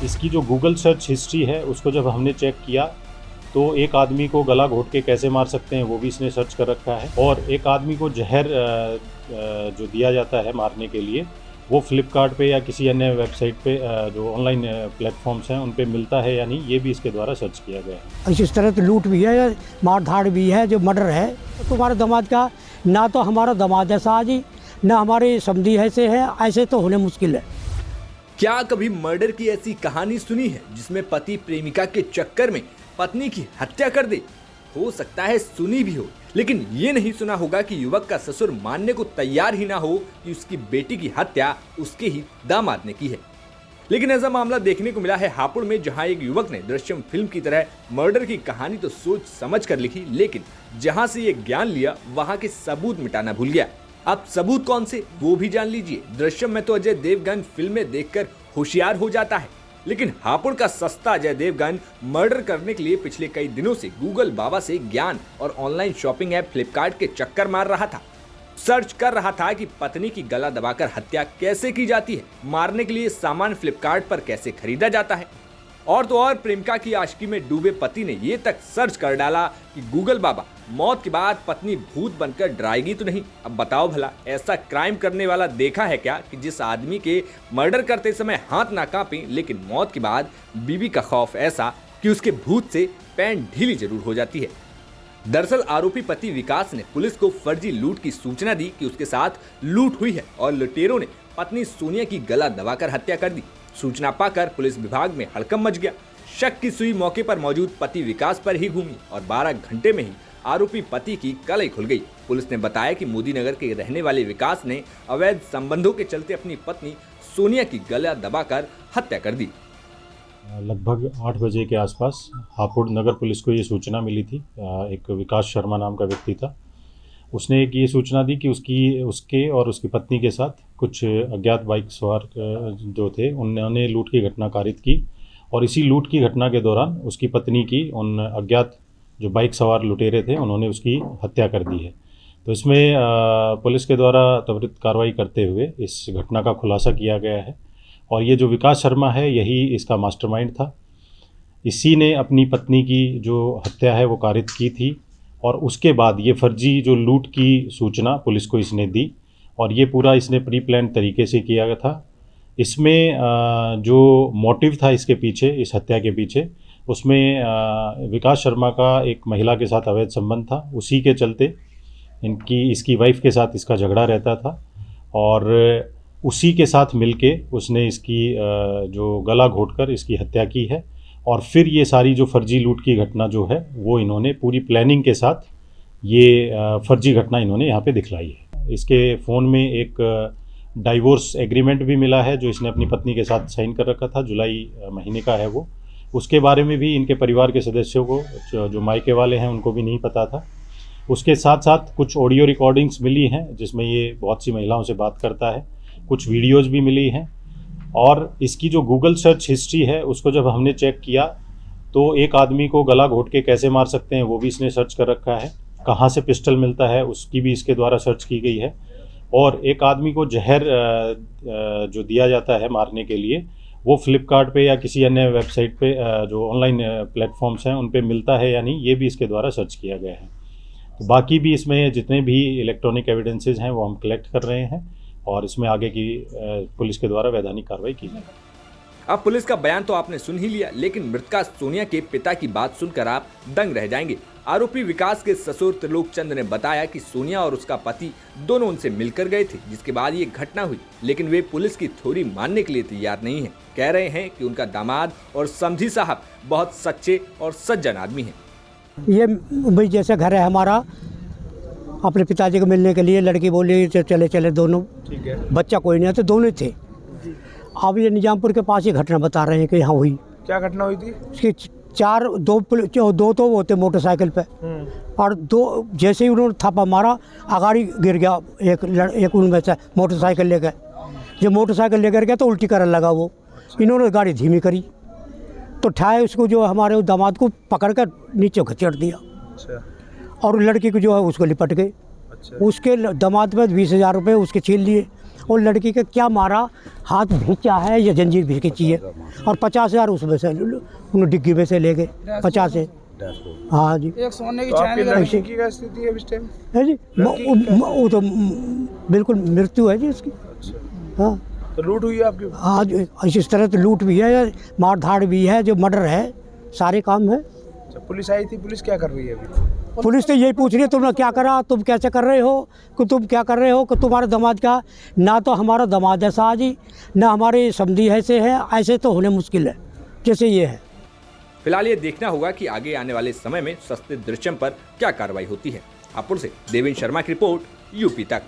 इसकी जो Google search history है उसको जब हमने चेक किया तो एक आदमी को गला घोट के कैसे मार सकते हैं वो भी इसने सर्च कर रखा है, और एक आदमी को जहर जो दिया जाता है मारने के लिए वो फ्लिपकार्ट पे या किसी अन्य वेबसाइट पे जो ऑनलाइन प्लेटफॉर्म्स हैं उन पे मिलता है या नहीं, ये भी इसके द्वारा सर्च किया गया है। इस तरह तो लूट भी है, मार धाड़ भी है, जो मर्डर है। तुम्हारे दामाद का ना तो हमारा दामाद ऐसा आजी ना हमारे समधी ऐसे है, ऐसे तो होने मुश्किल है। क्या कभी मर्डर की ऐसी कहानी सुनी है जिसमें पति प्रेमिका के चक्कर में पत्नी की हत्या कर दे? हो सकता है सुनी भी हो, लेकिन ये नहीं सुना होगा कि युवक का ससुर मानने को तैयार ही ना हो कि उसकी बेटी की हत्या उसके ही दामाद ने की है। लेकिन ऐसा मामला देखने को मिला है हापुड़ में, जहां एक युवक ने दृश्यम फिल्म की तरह मर्डर की कहानी तो सोच समझ कर लिखी, लेकिन जहां से ये ज्ञान लिया वहां के सबूत मिटाना भूल गया। अब सबूत कौन से वो भी जान लीजिए। दृश्यम में तो अजय देवगन फिल्में देखकर होशियार हो जाता है, लेकिन हापुड़ का सस्ता अजय देवगन मर्डर करने के लिए पिछले कई दिनों से गूगल बाबा से ज्ञान और ऑनलाइन शॉपिंग ऐप फ्लिपकार्ट के चक्कर मार रहा था। सर्च कर रहा था कि पत्नी की गला दबाकर हत्या कैसे की जाती है, मारने के लिए सामान फ्लिपकार्ट पर कैसे खरीदा जाता है, और तो और प्रेमिका की आशिकी में डूबे पति ने ये तक सर्च कर डाला कि गूगल बाबा मौत के बाद पत्नी भूत बनकर डराएगी तो नहीं। अब बताओ भला ऐसा क्राइम करने वाला देखा है क्या कि जिस आदमी के मर्डर करते समय हाथ ना कांपे, लेकिन मौत के बाद बीवी का खौफ ऐसा कि उसके भूत से पैंट ढीली जरूर हो जाती है। दरअसल आरोपी पति विकास ने पुलिस को फर्जी लूट की सूचना दी कि उसके साथ लूट हुई है और लुटेरों ने पत्नी सोनिया की गला दबाकर हत्या कर दी। सूचना पाकर पुलिस विभाग में हड़कंप मच गया। शक की सुई मौके पर मौजूद पति विकास पर ही घूमी और 12 घंटे में ही आरोपी पति की कलई खुल गई। पुलिस ने बताया कि मोदी नगर के रहने वाले विकास ने अवैध संबंधों के चलते अपनी पत्नी सोनिया की गला दबाकर हत्या कर दी। लगभग 8 बजे के आसपास हापुड़ नगर पुलिस को ये सूचना मिली थी। एक विकास शर्मा नाम का व्यक्ति था, उसने एक ये सूचना दी कि उसके और उसकी पत्नी के साथ कुछ अज्ञात बाइक सवार जो थे उन्होंने लूट की घटना कारित की, और इसी लूट की घटना के दौरान उसकी पत्नी की उन अज्ञात जो बाइक सवार लुटेरे थे उन्होंने उसकी हत्या कर दी है। तो इसमें पुलिस के द्वारा त्वरित कार्रवाई करते हुए इस घटना का खुलासा किया गया है, और ये जो विकास शर्मा है यही इसका मास्टरमाइंड था। इसी ने अपनी पत्नी की जो हत्या है वो कारित की थी, और उसके बाद ये फर्जी जो लूट की सूचना पुलिस को इसने दी, और ये पूरा इसने प्री प्लान तरीके से किया गया था। इसमें जो मोटिव था इसके पीछे, इस हत्या के पीछे, उसमें विकास शर्मा का एक महिला के साथ अवैध संबंध था। उसी के चलते इसकी वाइफ के साथ इसका झगड़ा रहता था, और उसी के साथ मिलके उसने इसकी जो गला घोंटकर इसकी हत्या की है। और फिर ये सारी जो फर्जी लूट की घटना जो है वो इन्होंने पूरी प्लानिंग के साथ ये फर्जी घटना इन्होंने यहाँ पे दिखलाई है। इसके फ़ोन में एक डाइवोर्स एग्रीमेंट भी मिला है जो इसने अपनी पत्नी के साथ साइन कर रखा था, जुलाई महीने का है वो। उसके बारे में भी इनके परिवार के सदस्यों को, जो मायके वाले हैं, उनको भी नहीं पता था। उसके साथ साथ कुछ ऑडियो रिकॉर्डिंग्स मिली हैं जिसमें ये बहुत सी महिलाओं से बात करता है, कुछ वीडियोज़ भी मिली हैं। और इसकी जो गूगल सर्च हिस्ट्री है उसको जब हमने चेक किया तो एक आदमी को गला घोंट के कैसे मार सकते हैं वो भी इसने सर्च कर रखा है। कहाँ से पिस्टल मिलता है उसकी भी इसके द्वारा सर्च की गई है, और एक आदमी को जहर जो दिया जाता है मारने के लिए वो फ्लिपकार्ट पे या किसी अन्य वेबसाइट पे जो ऑनलाइन प्लेटफॉर्म्स हैं उन पे मिलता है या नहीं, ये भी इसके द्वारा सर्च किया गया है। तो बाकी भी इसमें जितने भी इलेक्ट्रॉनिक एविडेंसेस हैं वो हम कलेक्ट कर रहे हैं, और इसमें आगे की पुलिस के द्वारा वैधानिक कार्रवाई की जाएगी। अब पुलिस का बयान तो आपने सुन ही लिया, लेकिन मृतका सोनिया के पिता की बात सुनकर आप दंग रह जाएंगे। आरोपी विकास के ससुर त्रिलोक चंद ने बताया कि सोनिया और उसका पति दोनों उनसे मिलकर गए थे, जिसके बाद ये घटना हुई, लेकिन वे पुलिस की थ्योरी मानने के लिए तैयार नहीं है। कह रहे हैं कि उनका दामाद और समधी साहब बहुत सच्चे और सज्जन आदमी हैं। ये भाई जैसे घर है हमारा, अपने पिताजी को मिलने के लिए लड़की बोली चले चले दोनों, ठीक है, बच्चा कोई नहीं था, दोनों थे। अब ये निजामपुर के पास ये घटना बता रहे हैं कि यहाँ हुई। क्या घटना हुई थी? इसकी दो तो वो थे मोटरसाइकिल पे, और दो जैसे ही उन्होंने थापा मारा अगाड़ी गिर गया एक उनमें से मोटरसाइकिल लेकर। जब मोटरसाइकिल लेकर गया तो उल्टी करने लगा वो। इन्होंने गाड़ी धीमी करी तो ठाए उसको, जो हमारे दामाद को पकड़ कर नीचे घचड़ दिया, और लड़की को जो है उसको लिपट गए। उसके दामाद में 20,000 रुपये उसके छीन लिए, और लड़की के क्या मारा, हाथ भींचा है या जंजीर भी खींची है, और 50,000 उसमें से उन्हें डिग्गी में से ले गए 50 से। हाँ जी। एक सोने की तो आपकी चैन लड़की की क्या स्थिति है इस टाइम? है जी, वो तो बिल्कुल मृत्यु है जी उसकी। हाँ तो लूट हुई है आपकी? आज इस तरह तो लूट भी है, मार धाड़ भी है, जो मर्डर है, सारे काम है। अच्छा, पुलिस आई थी, पुलिस क्या कर रही है अभी? पुलिस तो यही पूछ रही है तुमने क्या करा, तुम कैसे कर रहे हो, कि तुम क्या कर रहे हो, कि तुम्हारे दामाद का, ना तो हमारा दामाद है साजी, ना हमारे समधी ऐसे है, ऐसे तो होने मुश्किल है जैसे ये है। फिलहाल ये देखना होगा कि आगे आने वाले समय में सस्ते दृश्यम पर क्या कार्रवाई होती है। हापुड़ से देवेंद्र शर्मा की रिपोर्ट, यूपी तक।